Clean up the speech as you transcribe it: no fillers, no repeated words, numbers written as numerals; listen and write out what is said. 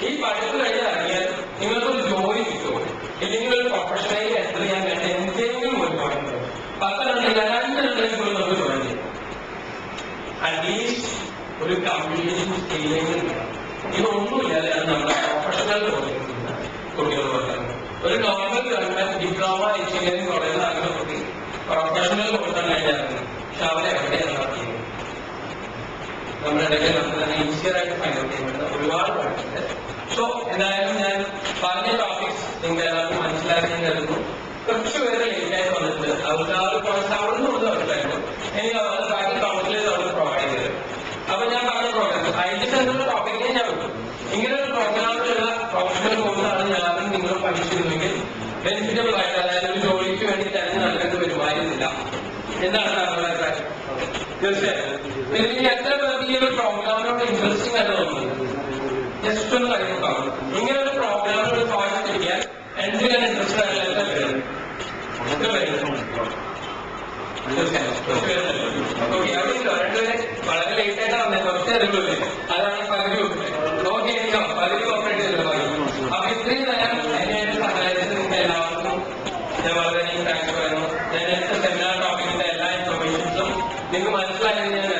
ഈ പഠിപ്പ് കഴിഞ്ഞിറങ്ങിയാൽ നിങ്ങൾക്കൊരു ജോലി കിട്ടുമോ, ഇല്ലെങ്കിൽ ഒരു പ്രൊഫഷണലി എൻ്റർ ചെയ്യാൻ വേണ്ടി എന്തെങ്കിലും ഒരു പോയിന്റ് 10 2 നമുക്ക് ജോയിൻ ചെയ്യാം. അറ്റ്ലീസ്റ്റ് ഒരു കമ്മ്യൂണിക്കേഷൻ സ്കില്ലിംഗ് ഇതൊന്നുമില്ലാതെയാണ് നമ്മുടെ പ്രൊഫഷണൽ കുട്ടികൾ കൊടുക്കുന്നത്. ഒരു നോർമൽ ഗവൺമെന്റ് ഡിപ്ലോമ എഞ്ചിനീയറിംഗ് കോളേജിൽ നടക്കുന്ന കുട്ടി പ്രൊഫഷണൽ കൊടുക്കാൻ വേണ്ടിയാണ്. പക്ഷെ അവരെ എവിടെയാണ് നടത്തിയത്? നമ്മുടെ ഇടയ്ക്ക് നമുക്ക് തന്നെ ഈസിയർ ആയിട്ട് ഫൈൻഡ് ഔട്ട് ചെയ്യുന്നത് ഒരുപാട് പഠിച്ചിട്ടുണ്ട്. സോ എന്തായാലും ഞാൻ പറഞ്ഞ ടോപ്പിക്സ് നിങ്ങൾ എല്ലാവർക്കും മനസ്സിലാക്കി തരുന്നു. കുറച്ച് പേര് ലേറ്റായിട്ട് വന്നിട്ടുണ്ട്. അവർക്ക് ആ ഒരു കോഴ്സ് അവിടെ നിന്ന് കൊണ്ട് വന്നിട്ടായിരുന്നു. എനിക്ക് അവർ ബാക്കി കൗൺസിലേഴ്സ് അവർ പ്രൊവൈഡ് ചെയ്തത്. അപ്പൊ ഞാൻ പറഞ്ഞ പ്രോഗ്രാം ഐഡിയസ് എന്നുള്ള ടോപ്പിക്കിനെ ഞാൻ വിട്ടു. ഇങ്ങനെ ഒരു പ്രോഗ്രാമിലുള്ള പ്രൊഫഷണൽ കോഴ്സാണ് ഞാനും നിങ്ങളും പഠിച്ചിരുന്നെങ്കിൽ ബെനിഫിറ്റബിൾ ആയിട്ട്, അതായത് ഒരു ജോലിക്ക് വേണ്ടി തിരഞ്ഞു നൽകേണ്ടി വരുമായിരുന്നില്ല എന്നാണ് നമ്മുടെ അഭിപ്രായം. തീർച്ചയായും എനിക്ക് എത്ര പേർക്ക് ഈ ഒരു പ്രോഗ്രാമിനോട് ഇൻട്രസ്റ്റിംഗ് ആയിട്ട് തോന്നുന്നത് ജസ്റ്റ് ഒന്ന് കാര്യം നോക്കാം. ഇങ്ങനെ ഒരു പ്രോഗ്രാമിനോട് ചോയ്സ് കിട്ടിയാൽ എന്തിനാണ് ഇൻട്രസ്റ്റഡ് ആയിട്ടുള്ള എത്ര പേര്? രണ്ടുപേരെ വളരെ ലേറ്റ് ആയിട്ടാണ് വന്നത്. കുറച്ച് അറിവില്ലേ, അതാണ് പകുതി ഓക്കെ പകുതി കോപ്പറേറ്റ് ചെയ്തത്. അപ്പൊ ഇത്രയും നേരം എന്നെ സഹായിച്ചത് നിങ്ങൾ എല്ലാവർക്കും ഞാൻ വളരെ താങ്ക്സ് പറയുന്നു. ഞാൻ എടുത്ത സെമിനാർ ടോപ്പിക്കിന്റെ എല്ലാ ഇൻഫർമേഷൻസും നിങ്ങൾക്ക് മനസ്സിലായെന്ന് ഞാൻ